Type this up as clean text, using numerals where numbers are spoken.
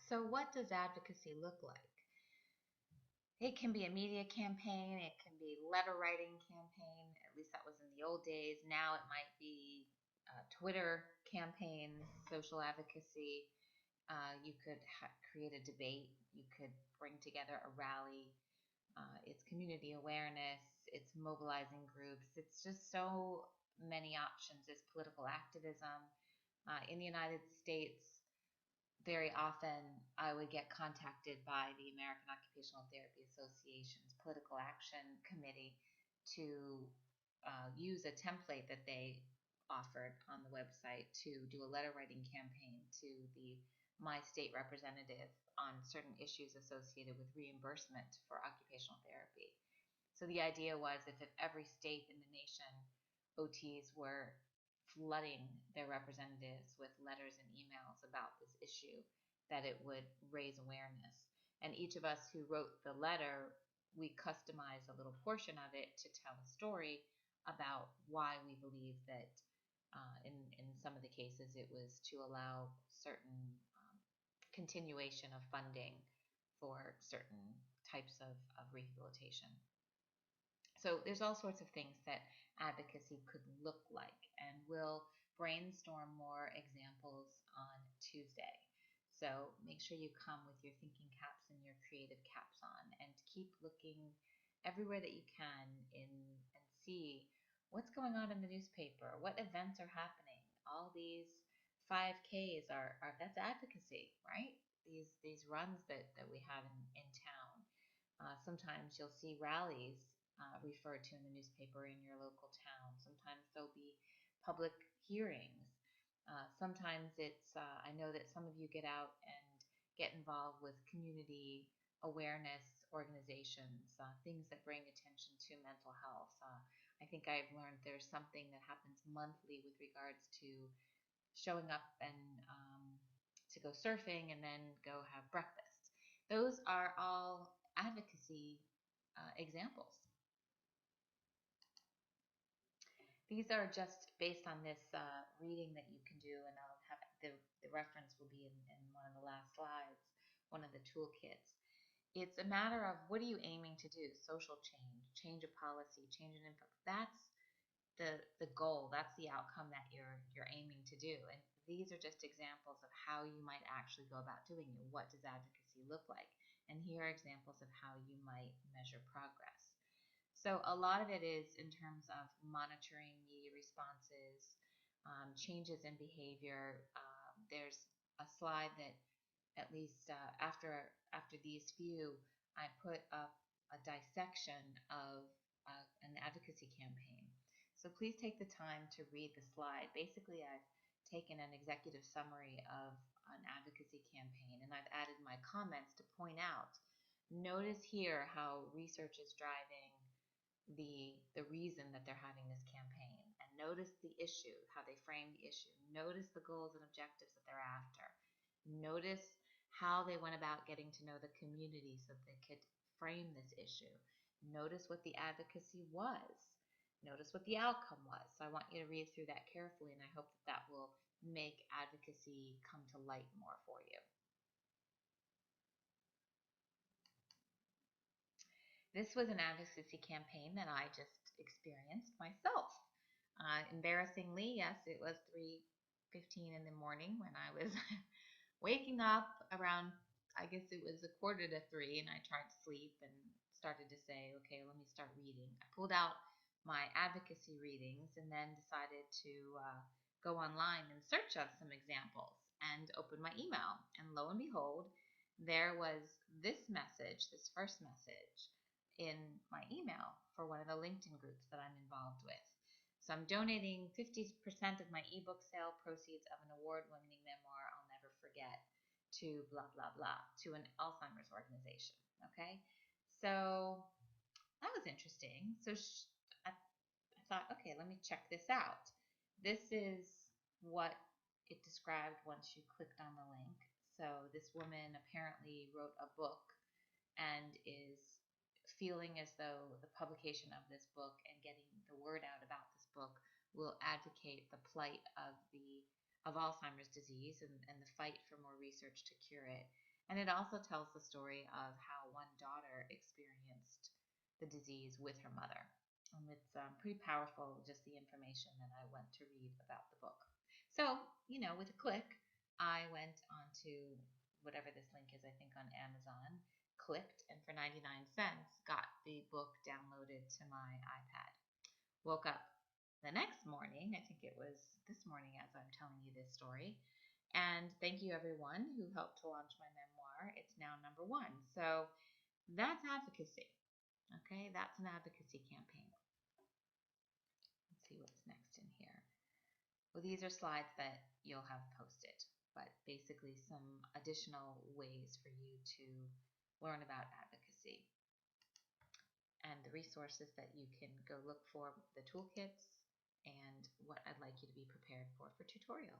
So what does advocacy look like? It can be a media campaign, it can be letter writing campaign, at least that was in the old days. Now it might be Twitter campaigns, social advocacy. You could create a debate. You could bring together a rally. It's community awareness. It's mobilizing groups. It's just so many options. It's political activism. In the United States, very often I would get contacted by the American Occupational Therapy Association's Political Action Committee to use a template that they offered on the website to do a letter writing campaign to my state representative on certain issues associated with reimbursement for occupational therapy. So the idea was if every state in the nation, OTs were flooding their representatives with letters and emails about this issue, that it would raise awareness. And each of us who wrote the letter, we customized a little portion of it to tell a story about why we believe that in some of the cases it was to allow certain continuation of funding for certain types of rehabilitation. So there's all sorts of things that advocacy could look like, and we'll brainstorm more examples on Tuesday. So make sure you come with your thinking caps and your creative caps on, and keep looking everywhere that you can and see what's going on in the newspaper, what events are happening. All these 5Ks are that's advocacy, right? These runs that we have in town. Sometimes you'll see rallies referred to in the newspaper in your local town. Sometimes there'll be public hearings. Sometimes I know that some of you get out and get involved with community awareness organizations, things that bring attention to mental health. I think I've learned there's something that happens monthly with regards to showing up and to go surfing and then go have breakfast. Those are all advocacy examples. These are just based on this reading that you can do, and I'll have the reference will be in one of the last slides, one of the toolkits. It's a matter of what are you aiming to do? Social change, change of policy, change in info. That's the goal. That's the outcome that you're aiming to do. And these are just examples of how you might actually go about doing it. What does advocacy look like? And here are examples of how you might measure progress. So a lot of it is in terms of monitoring media responses, changes in behavior. There's a slide that at least after these few, I put up a dissection of an advocacy campaign. So please take the time to read the slide. Basically, I've taken an executive summary of an advocacy campaign, and I've added my comments to point out. Notice here how research is driving the reason that they're having this campaign, and notice the issue, how they frame the issue. Notice the goals and objectives that they're after. Notice how they went about getting to know the community so that they could frame this issue. Notice what the advocacy was. Notice what the outcome was. So I want you to read through that carefully, and I hope that will make advocacy come to light more for you. This was an advocacy campaign that I just experienced myself. Embarrassingly, yes, it was 3:15 in the morning when I was waking up around, I guess it was 2:45, and I tried to sleep and started to say, okay, let me start reading. I pulled out my advocacy readings and then decided to go online and search up some examples and open my email. And lo and behold, there was this message, this first message in my email for one of the LinkedIn groups that I'm involved with. So I'm donating 50% of my ebook sale proceeds of an award-winning memoir I'll never forget to blah, blah, blah, to an Alzheimer's organization. Okay? So that was interesting. So I thought, okay, let me check this out. This is what it described once you clicked on the link. So this woman apparently wrote a book and is feeling as though the publication of this book and getting the word out about this book will advocate the plight of Alzheimer's disease and the fight for more research to cure it. And it also tells the story of how one daughter experienced the disease with her mother. And it's pretty powerful, just the information that I went to read about the book. So, with a click, I went onto whatever this link is, I think on Amazon, clicked, and for 99 cents got the book downloaded to my iPad. Woke up the next morning, I think it was this morning as I'm telling you this story, and thank you everyone who helped to launch my memoir. It's now #1. So that's advocacy. Okay, that's an advocacy campaign. Let's see what's next in here. Well, these are slides that you'll have posted, but basically some additional ways for you to learn about advocacy and the resources that you can go look for, the toolkits, and what I'd like you to be prepared for tutorial.